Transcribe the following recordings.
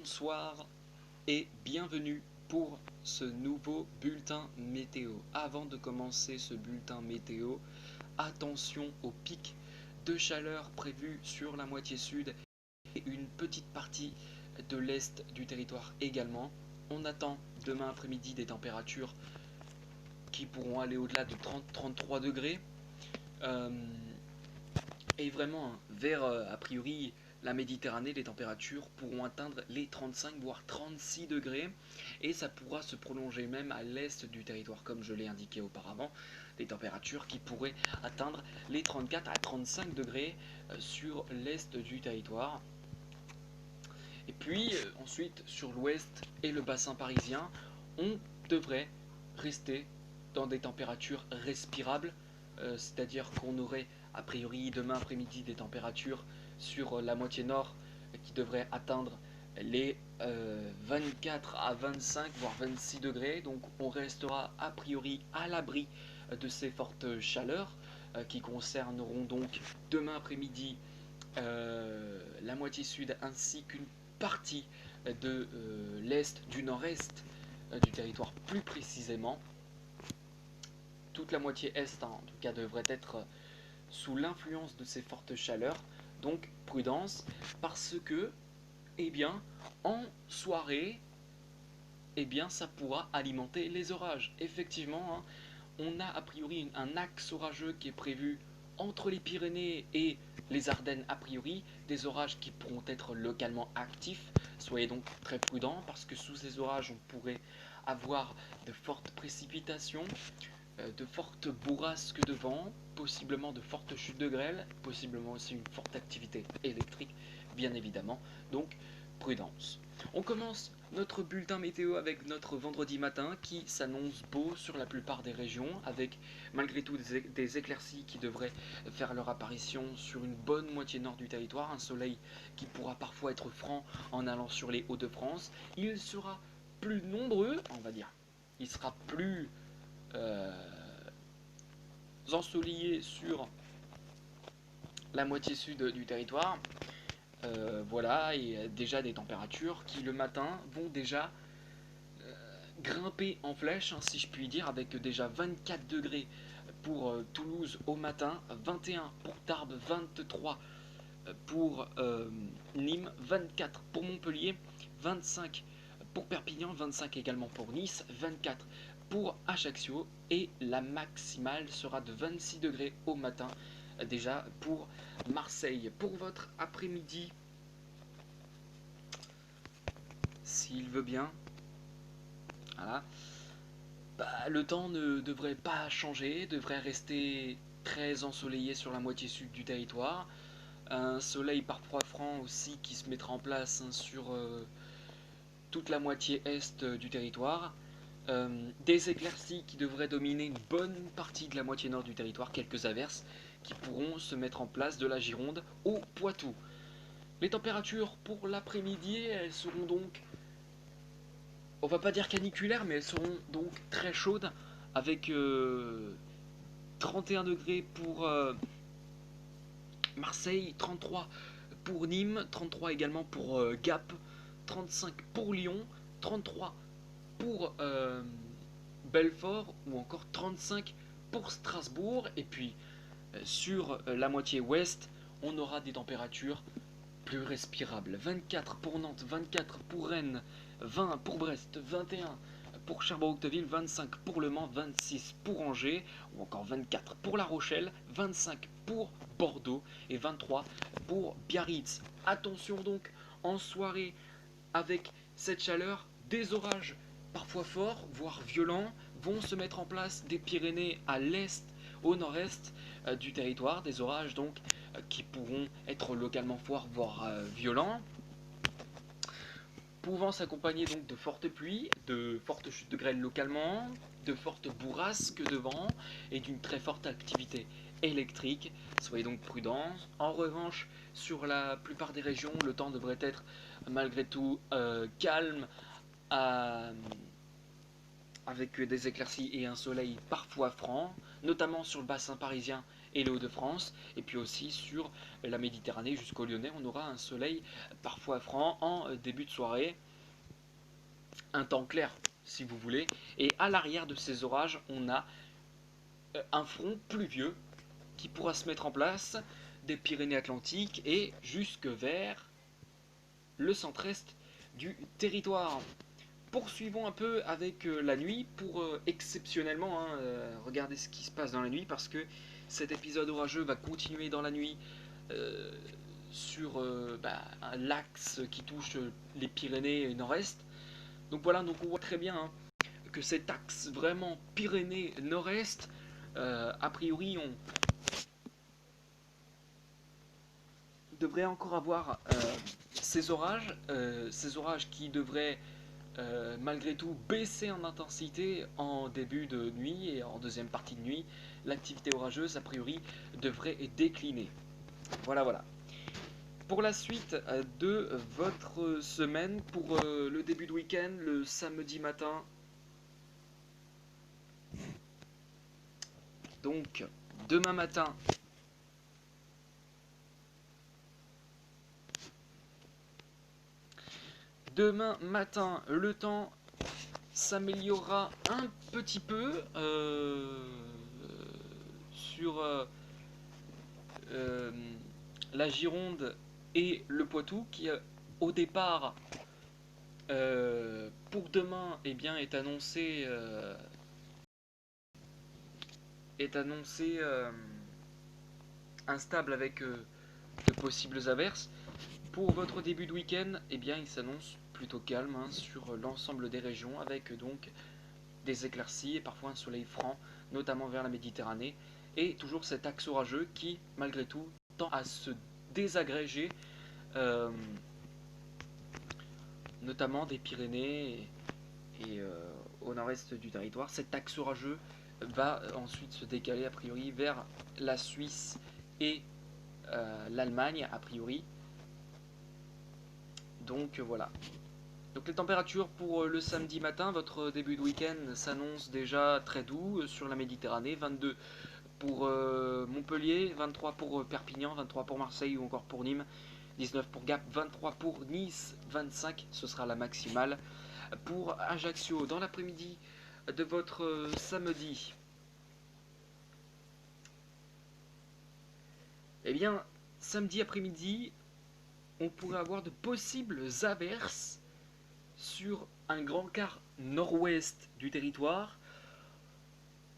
Bonsoir et bienvenue pour ce nouveau bulletin météo. Avant de commencer ce bulletin météo, attention au pic de chaleur prévu sur la moitié sud et une petite partie de l'est du territoire également. On attend demain après-midi des températures qui pourront aller au-delà de 30-33 degrés. Et vraiment, vers a priori la Méditerranée, les températures pourront atteindre les 35 voire 36 degrés et ça pourra se prolonger même à l'est du territoire, comme je l'ai indiqué auparavant, des températures qui pourraient atteindre les 34 à 35 degrés sur l'est du territoire. Et puis ensuite sur l'ouest et le bassin parisien, on devrait rester dans des températures respirables, c'est-à-dire qu'on aurait a priori demain après-midi des températures sur la moitié nord qui devraient atteindre les 24 à 25 voire 26 degrés, donc on restera a priori à l'abri de ces fortes chaleurs qui concerneront donc demain après-midi la moitié sud ainsi qu'une partie de l'est, du nord-est du territoire plus précisément. Toute la moitié est en tout cas devrait être sous l'influence de ces fortes chaleurs, donc prudence, parce que, eh bien, en soirée, eh bien, ça pourra alimenter les orages. Effectivement, hein, on a a priori un axe orageux qui est prévu entre les Pyrénées et les Ardennes a priori, des orages qui pourront être localement actifs. Soyez donc très prudents parce que sous ces orages, on pourrait avoir de fortes précipitations, de fortes bourrasques de vent, possiblement de fortes chutes de grêle, possiblement aussi une forte activité électrique, bien évidemment. Donc, prudence. On commence notre bulletin météo avec notre vendredi matin qui s'annonce beau sur la plupart des régions, avec malgré tout des éclaircies qui devraient faire leur apparition sur une bonne moitié nord du territoire, un soleil qui pourra parfois être franc en allant sur les Hauts-de-France. Il sera plus nombreux, on va dire. Il sera plus ensoleillé sur la moitié sud du territoire. Voilà, et déjà des températures qui le matin vont déjà grimper en flèche, hein, si je puis dire, avec déjà 24 degrés pour Toulouse au matin, 21 pour Tarbes, 23 pour Nîmes, 24 pour Montpellier, 25 pour Perpignan, 25 également pour Nice, 24 pour Ajaccio et la maximale sera de 26 degrés au matin déjà pour Marseille. Pour votre après-midi, s'il veut bien, voilà. Bah, le temps ne devrait pas changer, devrait rester très ensoleillé sur la moitié sud du territoire. Un soleil parfois franc aussi qui se mettra en place, hein, sur toute la moitié est du territoire. Des éclaircies qui devraient dominer une bonne partie de la moitié nord du territoire, quelques averses qui pourront se mettre en place de la Gironde au Poitou. Les températures pour l'après-midi, elles seront donc, on va pas dire caniculaires, mais elles seront donc très chaudes, avec 31 degrés pour Marseille, 33 pour Nîmes, 33 également pour Gap, 35 pour Lyon, 33 pour Belfort ou encore 35 pour Strasbourg. Et puis sur la moitié ouest, on aura des températures plus respirables. 24 pour Nantes, 24 pour Rennes, 20 pour Brest, 21 pour Cherbourg-Octeville, 25 pour Le Mans, 26 pour Angers, ou encore 24 pour La Rochelle, 25 pour Bordeaux et 23 pour Biarritz. Attention donc en soirée avec cette chaleur, des orages parfois forts, voire violents, vont se mettre en place des Pyrénées à l'est, au nord-est du territoire, des orages donc qui pourront être localement forts, voire violents, pouvant s'accompagner donc de fortes pluies, de fortes chutes de grêle localement, de fortes bourrasques de vent et d'une très forte activité électrique. Soyez donc prudents. En revanche, sur la plupart des régions, le temps devrait être malgré tout calme, avec des éclaircies et un soleil parfois franc, notamment sur le bassin parisien et les Hauts-de-France. Et puis aussi sur la Méditerranée jusqu'au Lyonnais, on aura un soleil parfois franc en début de soirée, un temps clair si vous voulez. Et à l'arrière de ces orages, on a un front pluvieux qui pourra se mettre en place des Pyrénées-Atlantiques et jusque vers le centre-est du territoire. Poursuivons un peu avec la nuit pour exceptionnellement regarder ce qui se passe dans la nuit, parce que cet épisode orageux va continuer dans la nuit euh, sur l'axe qui touche les Pyrénées nord-est. Donc voilà, donc on voit très bien que cet axe vraiment Pyrénées nord-est, a priori on devrait encore avoir ces orages qui devraient malgré tout baisser en intensité en début de nuit et en deuxième partie de nuit. L'activité orageuse, a priori, devrait décliner. Voilà, voilà. Pour la suite de votre semaine, pour le début de week-end, le samedi matin, donc demain matin, le temps s'améliorera un petit peu sur euh, la Gironde et le Poitou, qui au départ pour demain eh bien, est annoncé instable avec de possibles averses. Pour votre début de week-end, eh bien, il s'annonce plutôt calme sur l'ensemble des régions, avec donc des éclaircies et parfois un soleil franc, notamment vers la Méditerranée, et toujours cet axe orageux qui, malgré tout, tend à se désagréger, euh, notamment des Pyrénées et au nord-est du territoire. Cet axe orageux va ensuite se décaler a priori vers la Suisse et l'Allemagne a priori. Donc voilà. Donc les températures pour le samedi matin, votre début de week-end s'annonce déjà très doux sur la Méditerranée. 22 pour Montpellier, 23 pour Perpignan, 23 pour Marseille ou encore pour Nîmes, 19 pour Gap, 23 pour Nice, 25 ce sera la maximale pour Ajaccio. Dans l'après-midi de votre samedi, eh bien samedi après-midi, on pourrait avoir de possibles averses sur un grand quart nord-ouest du territoire.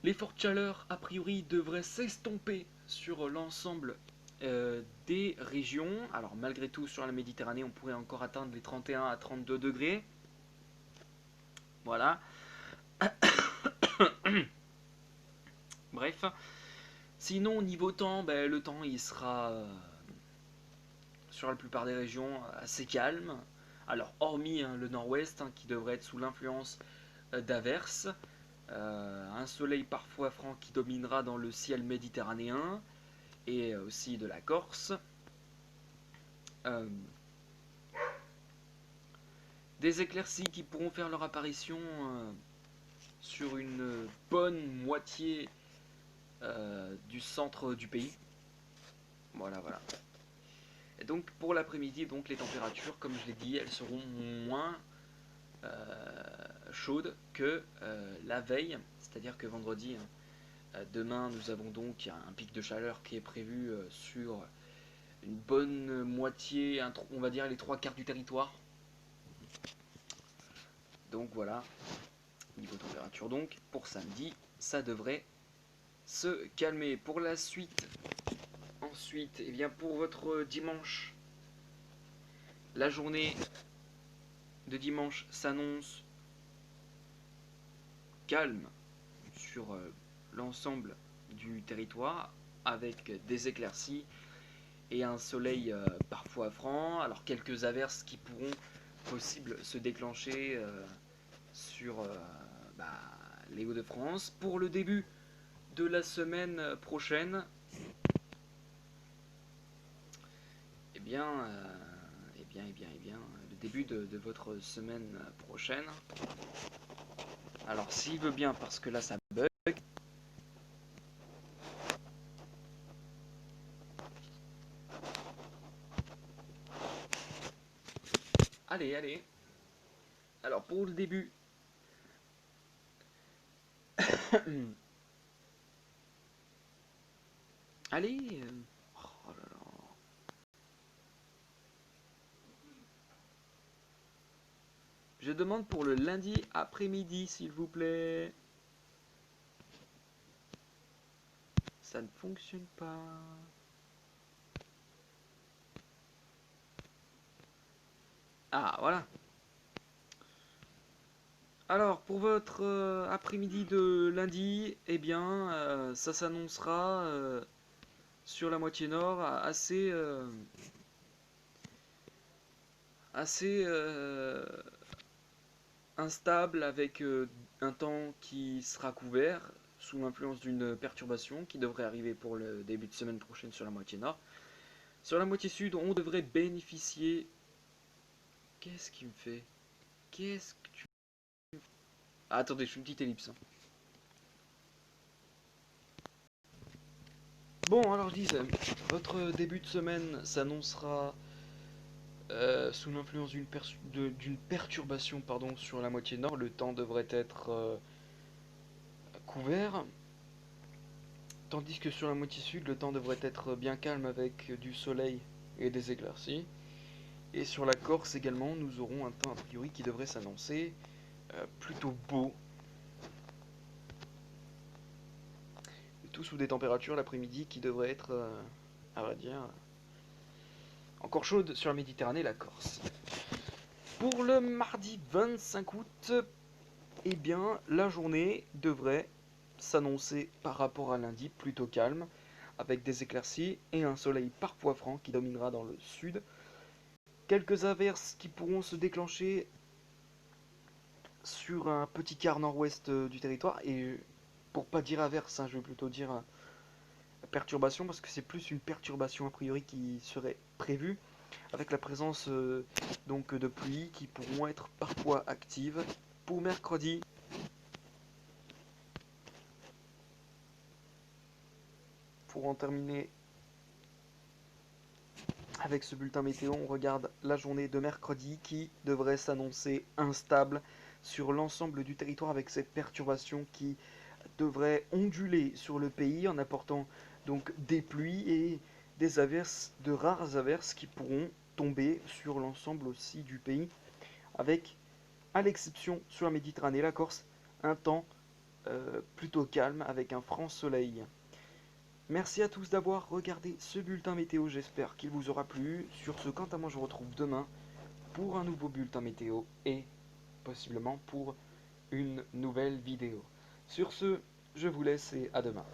Les fortes chaleurs, a priori, devraient s'estomper sur l'ensemble des régions. Alors, malgré tout, sur la Méditerranée, on pourrait encore atteindre les 31 à 32 degrés. Voilà. Bref. Sinon, niveau temps, le temps, il sera sur la plupart des régions assez calme. Alors, hormis le nord-ouest, qui devrait être sous l'influence d'averses. Un soleil parfois franc qui dominera dans le ciel méditerranéen et aussi de la Corse. Euh, des éclaircies qui pourront faire leur apparition sur une bonne moitié du centre du pays. Voilà, voilà. Et donc pour l'après-midi, donc les températures, comme je l'ai dit, elles seront moins chaudes que la veille, c'est-à-dire que vendredi, demain, nous avons donc un pic de chaleur qui est prévu sur une bonne moitié, on va dire les trois quarts du territoire. Donc voilà, niveau température donc, pour samedi, ça devrait se calmer. Pour la suite, ensuite, et bien pour votre dimanche, la journée de dimanche s'annonce calme sur l'ensemble du territoire, avec des éclaircies et un soleil parfois franc. Alors quelques averses qui pourront possible se déclencher sur les Hauts-de-France. Pour le début de la semaine prochaine, le début de votre semaine prochaine. Alors s'il veut bien, parce que là ça bug. Allez, allez. Alors pour le début. Allez. Oh là là. Je demande pour le lundi après-midi, s'il vous plaît. Ça ne fonctionne pas. Ah, voilà. Alors, pour votre après-midi de lundi, eh bien, ça s'annoncera sur la moitié nord assez instable avec un temps qui sera couvert sous l'influence d'une perturbation qui devrait arriver pour le début de semaine prochaine sur la moitié nord. Sur la moitié sud, on devrait bénéficier. Qu'est-ce qui me fait? Qu'est-ce que tu. Ah, attendez, je fais une petite ellipse, hein. Bon, alors je disais, votre début de semaine s'annoncera sous l'influence d'une perturbation pardon, sur la moitié nord. Le temps devrait être couvert, tandis que sur la moitié sud, le temps devrait être bien calme avec du soleil et des éclaircies. Et sur la Corse également, nous aurons un temps a priori qui devrait s'annoncer plutôt beau. Tout sous des températures l'après-midi qui devraient être, à vrai dire, encore chaudes sur la Méditerranée et la Corse. Pour le mardi 25 août, eh bien, la journée devrait s'annoncer par rapport à lundi plutôt calme, avec des éclaircies et un soleil parfois franc qui dominera dans le sud. Quelques averses qui pourront se déclencher sur un petit quart nord-ouest du territoire, et pour pas dire averse, hein, je vais plutôt dire perturbation, parce que c'est plus une perturbation a priori qui serait prévue, avec la présence donc de pluies qui pourront être parfois actives. Pour mercredi, pour en terminer avec ce bulletin météo, on regarde la journée de mercredi qui devrait s'annoncer instable sur l'ensemble du territoire avec cette perturbation qui devrait onduler sur le pays en apportant donc des pluies et des averses, de rares averses qui pourront tomber sur l'ensemble aussi du pays avec, à l'exception sur la Méditerranée et la Corse, un temps plutôt calme avec un franc soleil. Merci à tous d'avoir regardé ce bulletin météo, j'espère qu'il vous aura plu. Sur ce, quant à moi, je vous retrouve demain pour un nouveau bulletin météo et possiblement pour une nouvelle vidéo. Sur ce, je vous laisse et à demain.